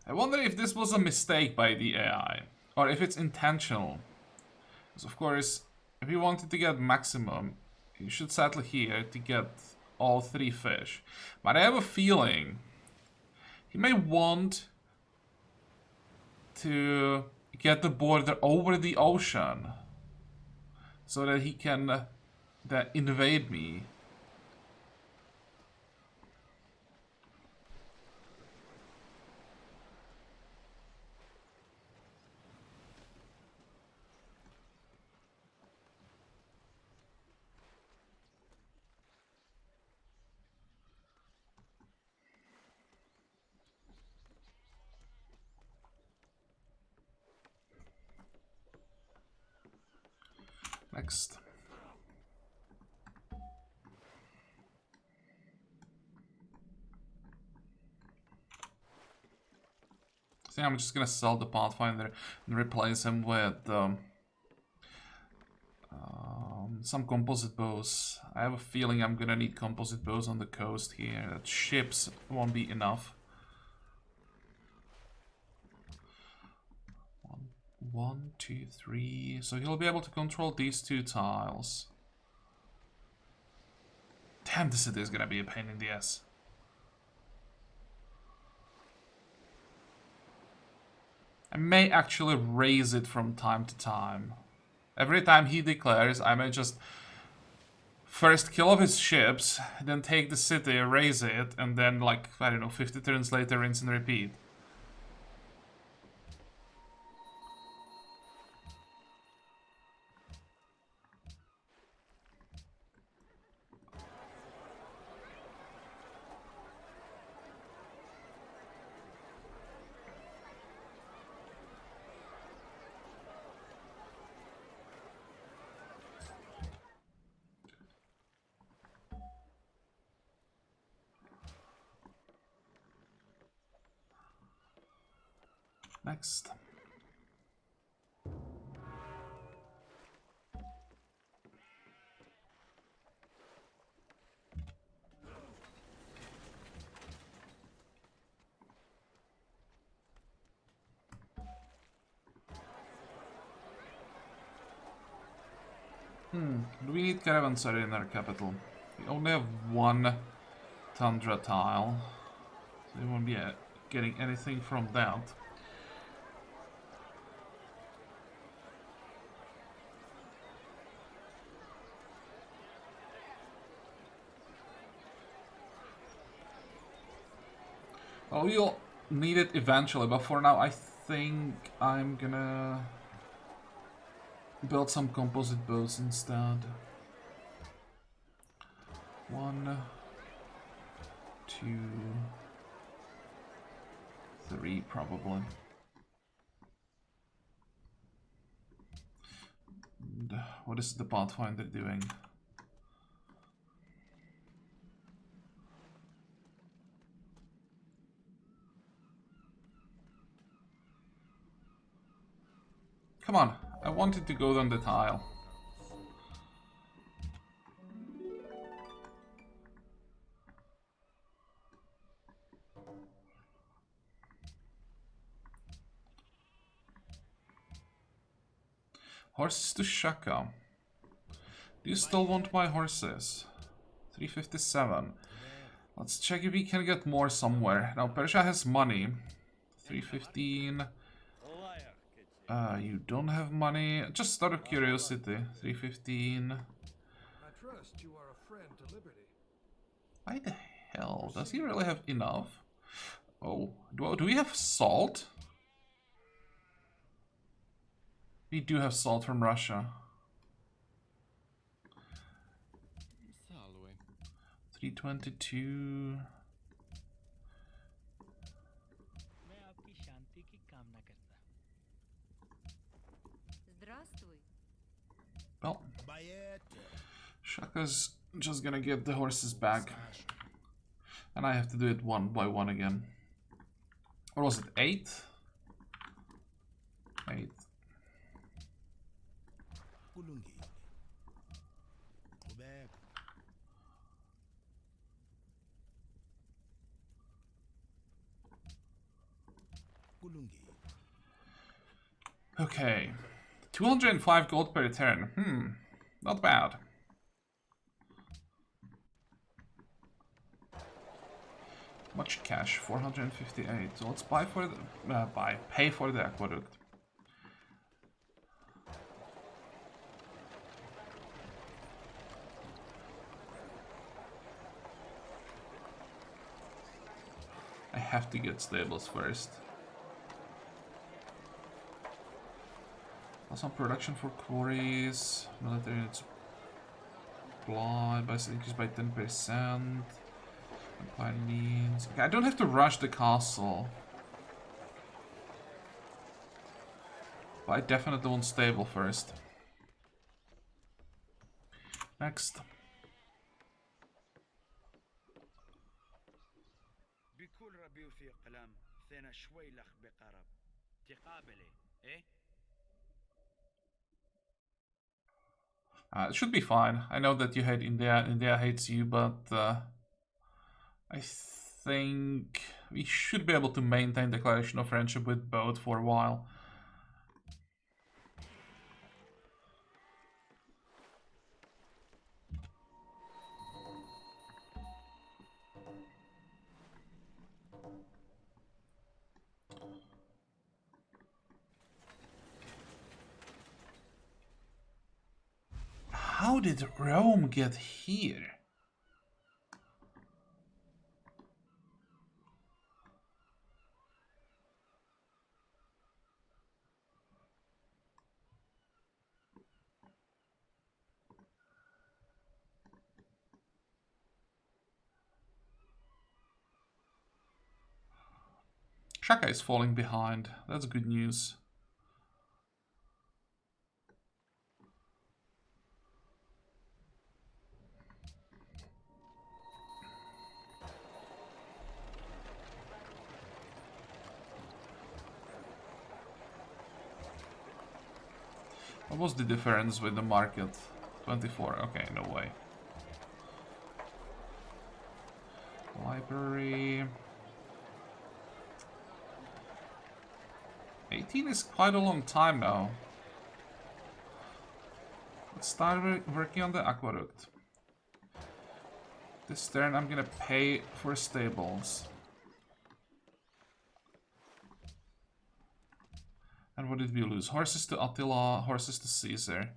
I wonder if this was a mistake by the AI, or if it's intentional. Because of course, if you wanted to get maximum, you should settle here to get all 3 fish. But I have a feeling he may want to get the border over the ocean so that he can then invade me. Next. I think I'm just gonna sell the Pathfinder and replace him with some composite bows. I have a feeling I'm gonna need composite bows on the coast here. That ships won't be enough. One, two, three. So he'll be able to control these 2 tiles. Damn, this city is gonna be a pain in the ass. I may actually raise it from time to time. Every time he declares, I may just first kill off his ships, then take the city, raise it, and then, like, I don't know, 50 turns later, rinse and repeat. Next. Do we need caravanserai in our capital? We only have 1 tundra tile, so we won't be getting anything from that. Well, we'll need it eventually, but for now I think I'm gonna build some composite boats instead. 1, 2, 3 probably. And what is the Pathfinder doing? Come on, I wanted to go down the tile. Horses to Shaka. Do you still want my horses? 357. Let's check if we can get more somewhere. Now, Persia has money. 315. You don't have money. Just out of curiosity. 315. I trust you are a friend to liberty. Why the hell? Does he really have enough? Oh, do we have salt? We do have salt from Russia. 322. Well, Shaka's just gonna get the horses back. And I have to do it one by one again. Or was it 8? 8. Okay. 205 gold per turn. Not bad. Much cash, 458. So let's buy for the pay for the aqueduct. I have to get stables first. Some production for quarries, military units supply by increased by 10%. Empire needs. Okay, I don't have to rush the castle. But I definitely want stable first. Next. It should be fine. I know that you hate India. India hates you, but I think we should be able to maintain declaration of friendship with both for a while. How did Rome get here? Shaka is falling behind. That's good news. What was the difference with the market? 24. Okay, no way. Library. 18 is quite a long time now. Let's start working on the aqueduct. This turn I'm gonna pay for stables. And what did we lose? Horses to Attila, horses to Caesar.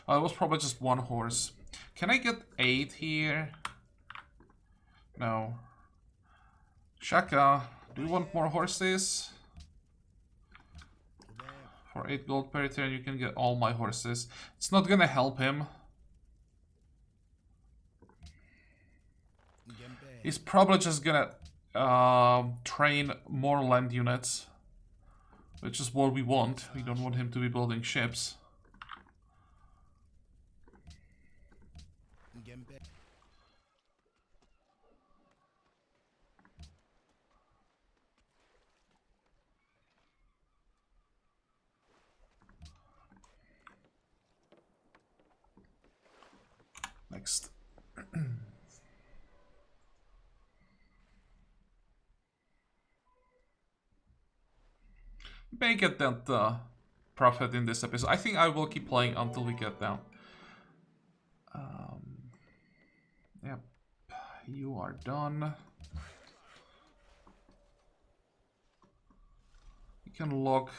Oh, it was probably just one horse. Can I get 8 here? No. Shaka, do you want more horses? For 8 gold per turn, you can get all my horses. It's not gonna help him. He's probably just gonna train more land units. Which is what we want. We don't want him to be building ships. Next. May get that profit in this episode. I think I will keep playing until we get down. Yep. You are done. You can log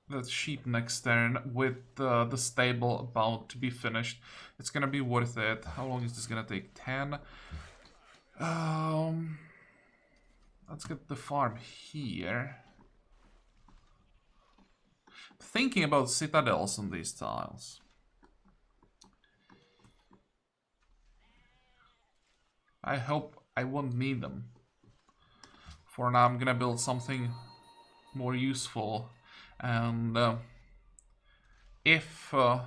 that sheep next turn with the stable about to be finished. It's gonna be worth it. How long is this gonna take? 10. Let's get the farm here. Thinking about citadels on these tiles. I hope I won't need them. For now, I'm gonna build something more useful, and if I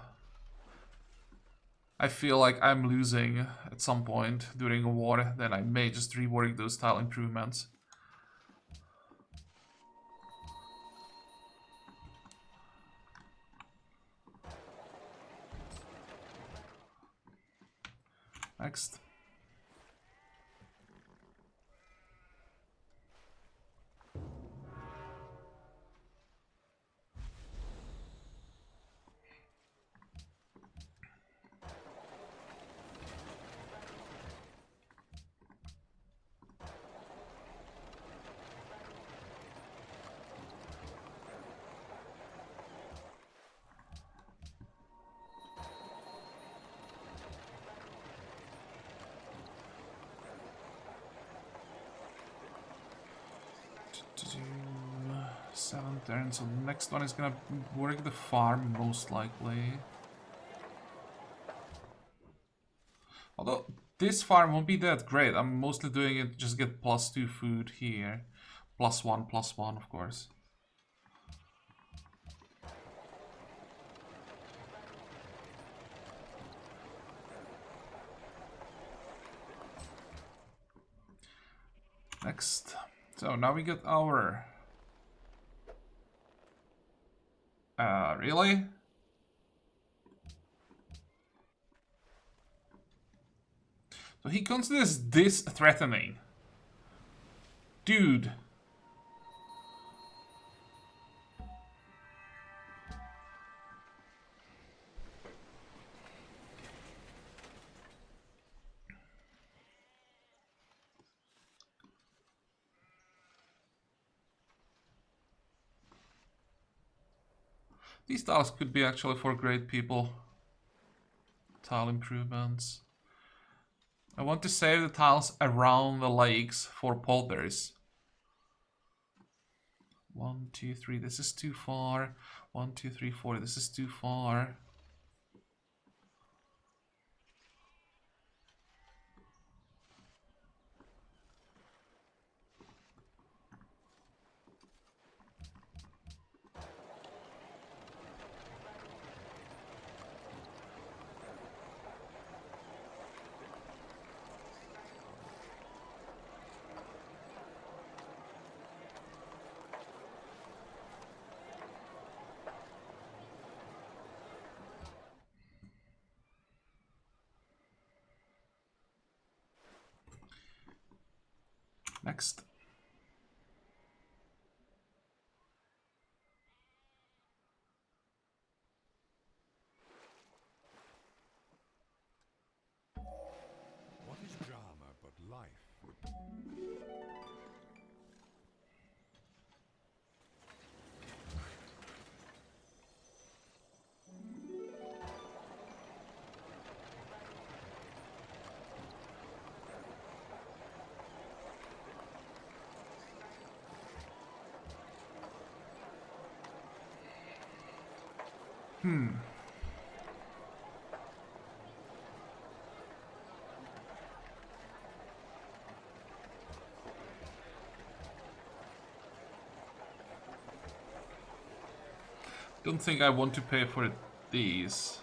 feel like I'm losing at some point during a war, then I may just rework those tile improvements. Next. To do 7 turns, so the next one is gonna work the farm most likely. Although this farm won't be that great, I'm mostly doing it just get +2 food here. +1, of course. Next. So now we get our... really? So he considers this threatening. Dude. These tiles could be actually for great people. Tile improvements. I want to save the tiles around the lakes for polders. 1, 2, 3, this is too far. 1, 2, 3, 4, this is too far. Next. What is drama but life? Don't think I want to pay for these.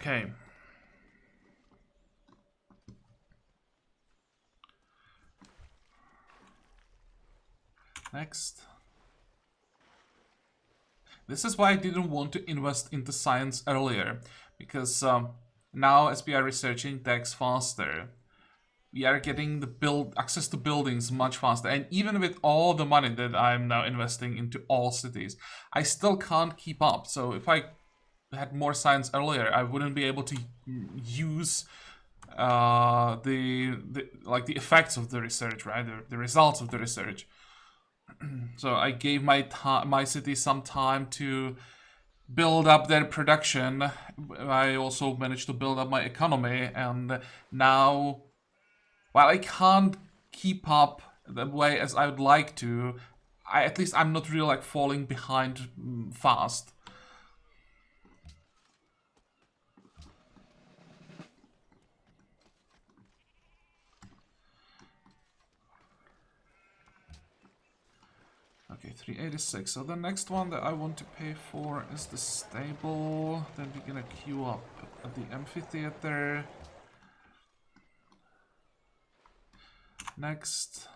Okay. Next. This is why I didn't want to invest into science earlier, because now as we are researching techs faster, we are getting the access to buildings much faster. And even with all the money that I'm now investing into all cities, I still can't keep up. So if I had more science earlier, I wouldn't be able to use the effects of the research, right? The results of the research. So I gave my city some time to build up their production. I also managed to build up my economy, and now, while I can't keep up the way as I would like to, at least I'm not really like falling behind fast. Okay, 386. So the next one that I want to pay for is the stable. Then we're gonna queue up at the amphitheater. Next.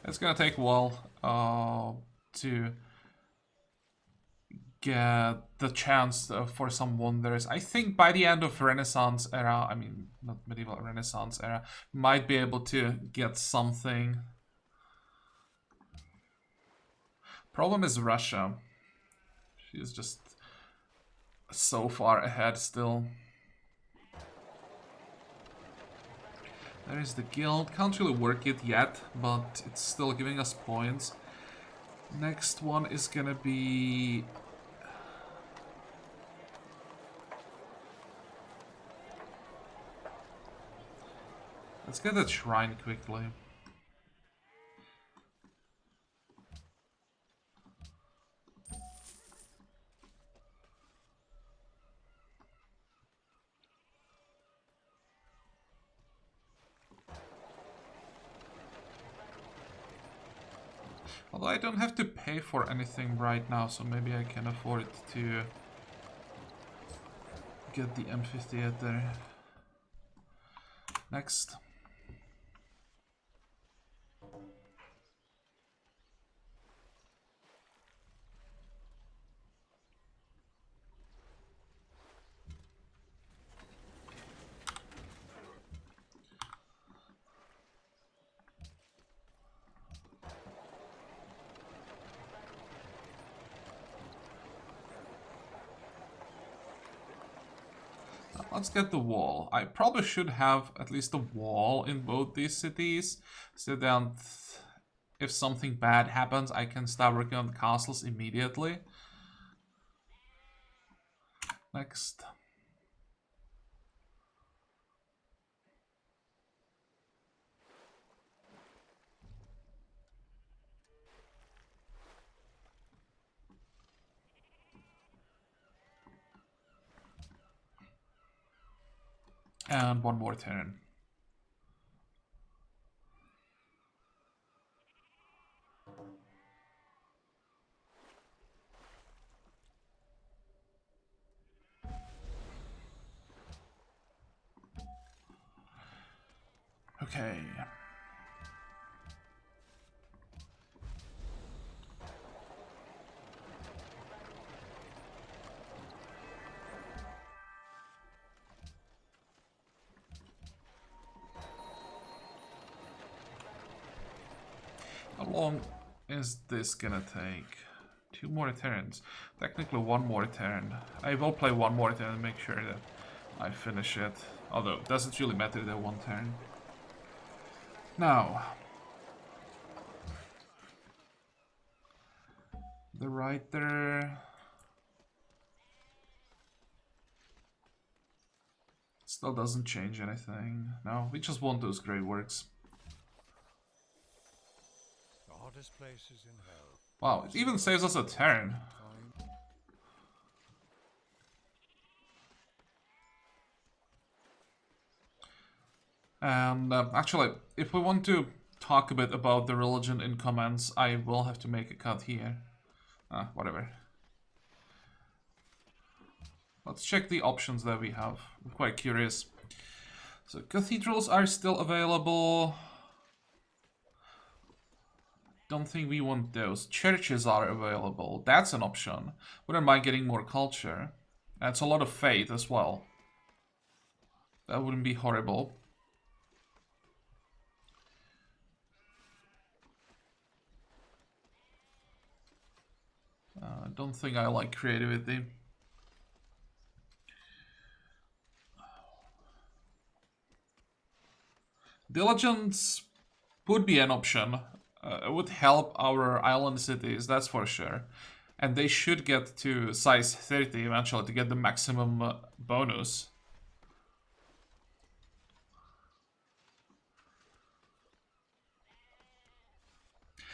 It's gonna take a while to get the chance for some wonders. I think by the end of Renaissance era, I mean, not medieval, Renaissance era, might be able to get something. Problem is Russia. She is just so far ahead still. There is the guild. Can't really work it yet, but it's still giving us points. Next one is gonna be... Let's get that shrine quickly. Although I don't have to pay for anything right now, so maybe I can afford to get the amphitheater. Next. Let's get the wall. I probably should have at least a wall in both these cities, so then if something bad happens, I can start working on the castles immediately. Next. And one more turn. Okay. How long is this gonna take? 2 more turns. Technically 1 more turn. I will play 1 more turn and make sure that I finish it. Although, it doesn't really matter that 1 turn. Now. The writer... Still doesn't change anything. No, we just want those great works. Places in hell. Wow, it even saves us a turn. And actually, if we want to talk a bit about the religion in comments. I will have to make a cut here. Whatever. Let's check the options that we have. I'm quite curious. So cathedrals are still available. Don't think we want those. Churches are available. That's an option. Wouldn't mind getting more culture. That's a lot of faith as well. That wouldn't be horrible. I don't think I like creativity. Diligence would be an option. It would help our island cities, that's for sure. And they should get to size 30 eventually to get the maximum bonus.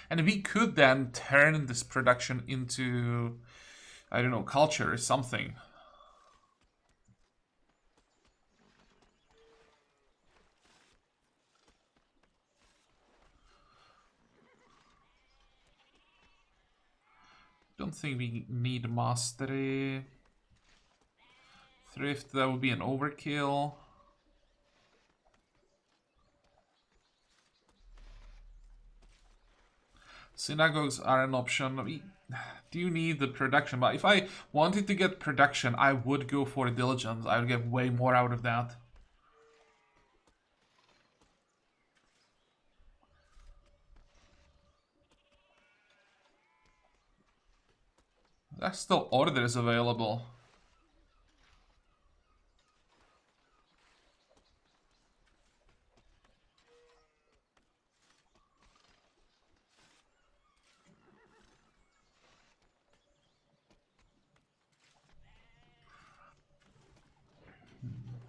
And we could then turn this production into, I don't know, culture or something. Don't think we need mastery. Thrift, that would be an overkill. Synagogues are an option. We do need the production, but if I wanted to get production, I would go for diligence. I would get way more out of that. There's still orders available.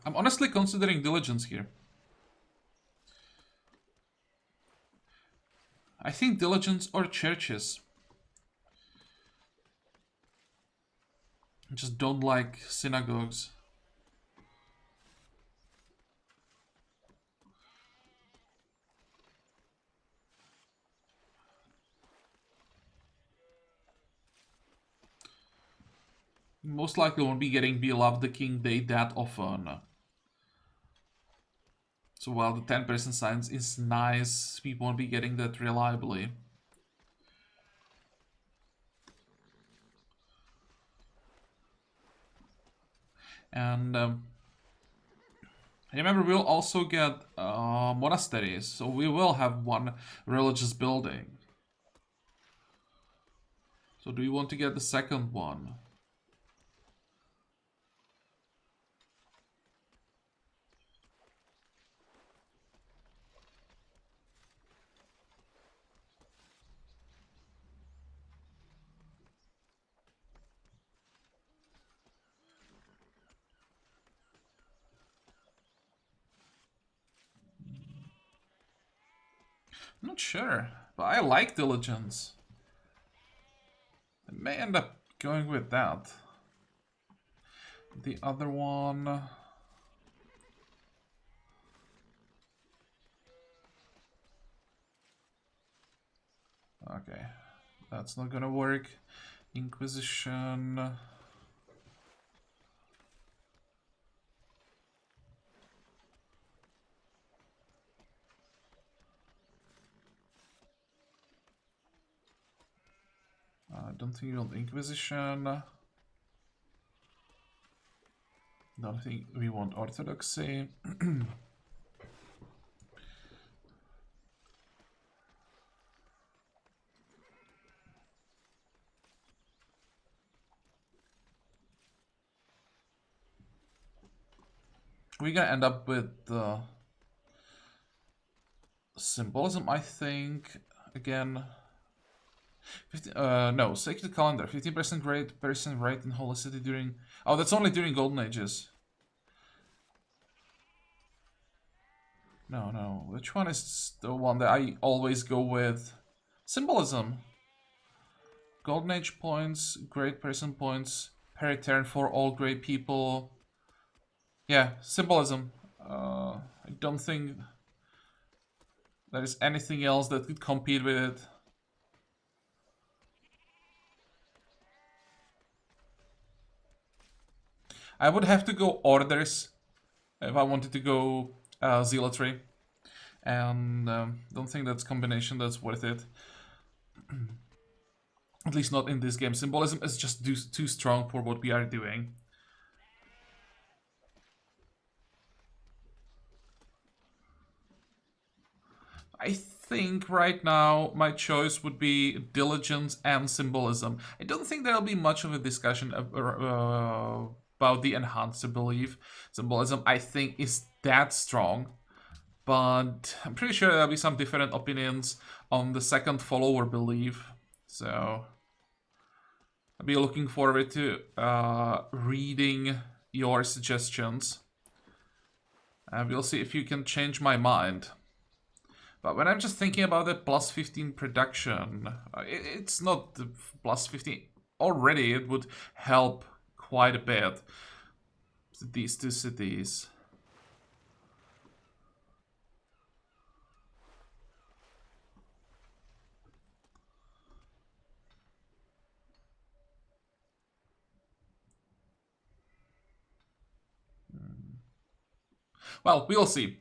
I'm honestly considering diligence here. I think diligence or churches. I just don't like synagogues. Most likely won't be getting Beloved the King Day that often. So while the 10% science is nice, we won't be getting that reliably. And remember, we'll also get monasteries, so we will have one religious building. So do we want to get the second one? I'm not sure, but I like diligence. I may end up going with that. The other one... Okay, that's not gonna work. Inquisition... I don't think you want Inquisition. Don't think we want Orthodoxy. We're gonna end up with symbolism, I think. Again, 50, no, sacred calendar. 15% rate, person rate in Holy City during. Oh, that's only during Golden Ages. No. Which one is the one that I always go with? Symbolism. Golden Age points, great person points per turn for all great people. Yeah, symbolism. I don't think there is anything else that could compete with it. I would have to go orders if I wanted to go zealotry, and don't think that's combination that's worth it. At least not in this game. Symbolism is just too strong for what we are doing. I think right now my choice would be diligence and symbolism. I don't think there'll be much of a discussion about the enhancer belief. Symbolism, I think, is that strong, but I'm pretty sure there'll be some different opinions on the second follower belief. So I'll be looking forward to reading your suggestions, and we'll see if you can change my mind. But when I'm just thinking about the plus 15 production, it's not the plus 15. Already it would help quite a bit. These two cities. Well, we'll see.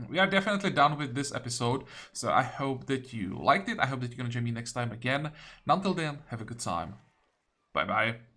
We are definitely done with this episode, so I hope that you liked it. I hope that you're gonna join me next time again. And until then, have a good time. Bye bye.